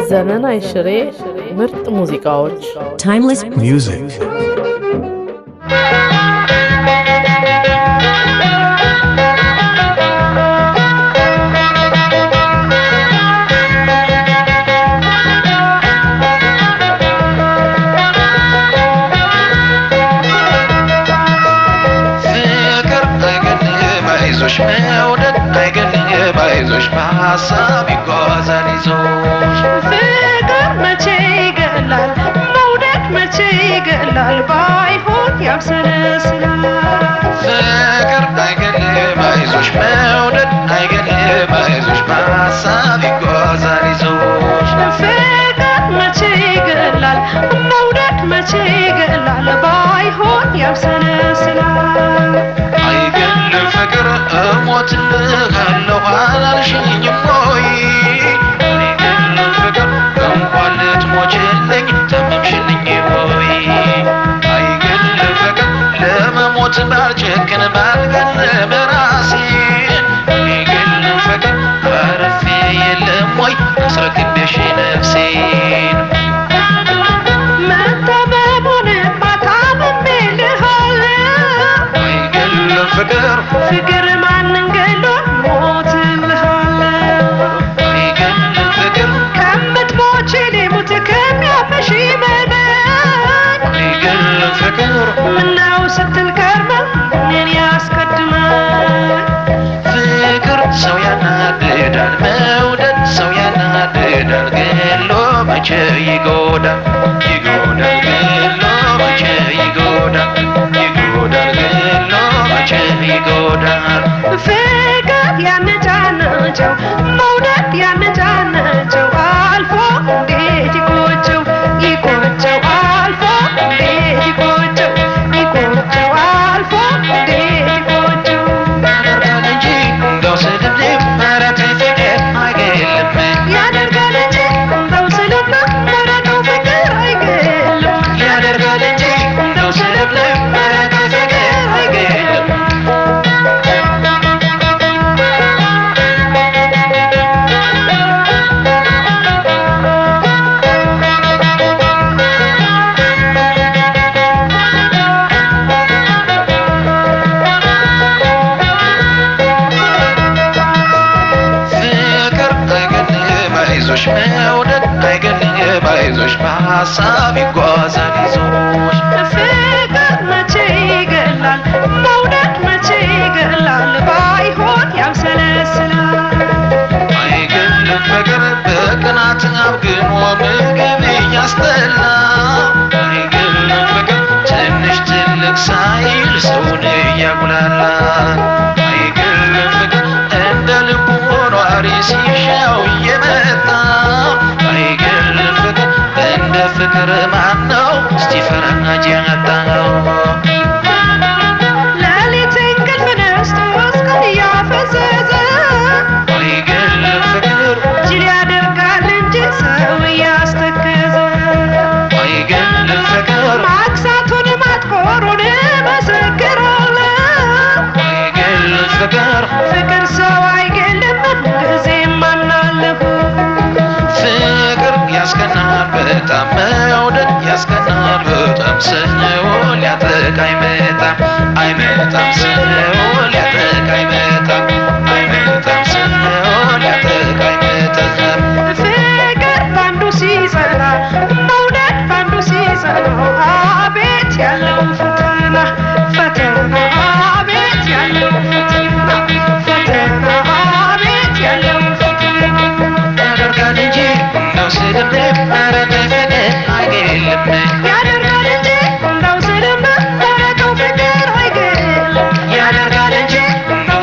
ዘመን አይሽሬ ምርጥ ሙዚቃዎች timeless music አይዞሽ በሐሳብ ይጓዛል ይዞሽ ፍቅር መቼ ይገላል መውደድ መቼ ይገላል ባይሆን ያብሰለስላል ፍቅር አይገልም አይዞሽ መውደድ አይገልም አይዞሽ በሐሳብ ይጓዛል ይዞሽ ፍቅር መቼ ይገላል መውደድ መቼ ይገላል ባይሆን ያብሰለስላል አይገልም ፍቅር እሞትልሃለሁ አላልሽኝም ወይ አይገልም ፍቅር እንኳን ልትሞችልኝ ተመምሽልኝ ወይ አይገልም ፍቅር ለመሞት ባልጨክን ባልገለም ራሴን አይገልም ፍቅር አርፌ የለም ወይ አስረክቤሽ ነፍሴን ፍቅር ማንን ገሎ ሞትልሃል አይገልም ፍቅር ከምትሞች ሊሙት ከሚያመሽ ይበለን አይገልም ፍቅር ምነው ስትል ከርመህ እኔን ያስቀድማል ፍቅር ሰው ያናድዳል መውደድ ሰው ያናድዳል ገሎ መቼ ይጎዳል ይጎዳል ገሎ መቼ ይጎዳል ይጎዳል ገሎ መቼ ይጎዳል ፍቅር ያነጫነጨው መውደድ ያነጫነጨው አልፎ እንዴት ይቆጨው ይቆጨው አልፎ እንዴት ይቆጨው ይቆጨው አልፎ እንዴት ይቆጨው ያደርጋል እንጂ እንደው ስልብልብ ኧረ ተይ ፍቅር አይገልም ያደርጋል እንጂ እንደው ስልብልብ ኧረ ተው ፍቅር አይገልም ያደርጋል እንጂ እንደው ስልብልብ ኧረ ተይ ፍቅር አይገልም ፍቅር አይገልም አይዞሽ መውደድ አይገልም አይዞሽ በሐሳብ ይጓዛል ይዞሽ ፍቅር መቼ ይገላል መውደድ መቼ ይገላል ባይሆን ያብሰለስላል አይገልም ፍቅር በቅናት አብግኖ ምግብ እያስጠላ አይገልም ፍቅር ትንሽ ትልቅ ሳይል ሰውን እያጉላላ አይገልም ፍቅር እንደ ልቡ ኗሪ ሲሻው እየመጣ አይገልም ፍቅር እንደ ፍቅር ማነው እስቲ ፈራጅ ያጣው ሌሊት እንቅልፍ ነስቶ እስከ እያፈዘዘ አይገልም ፍቅር ጅል ያደርጋል እንጂ ሰው እያስተከዘ አይገልም ፍቅር ማክሳቱን ማጥቆሩን መሰክራለሁ አይገልም ፍቅር ፍቅር ሰው አይገልም ጊዜም አናለሁ ፍቅር ያስቀናል በጣም መውደድ ያስቀናል በጣም ሰው ሊያጠቃ አይመጣም አይመጣም ሰው ሊያጠቃ አይመጣም አይመጣም ሰው ሊያጠቃ አይመጣም ፍቅር ባንዱ ሲጸና መውደድ ባንዱ ሲጸና አቤት ያለው ፈተና ፈተና አቤት ያለው ፈተና ፈተና አቤት ያለው ፈተና ያደርጋል እንጂ እንደው ስልብልብ ኧረ ተይ ፍቅር አይገልም ያደርጋል እንጂ እንደው ስልም ኧረ ተው ፍቅር አይገልም ያደርጋል እንጂ እንደው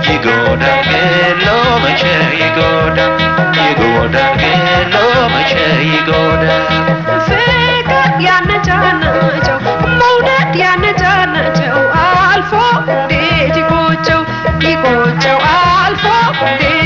ይጎዳል ገሎ መቼ ይጎዳል ገሎ መቼ ይጎዳል ፍቅር ያነጫነጨው መውደድ ያነጫነጨው አልፎ እንዴት ይቆጨው አልፎ እንዴት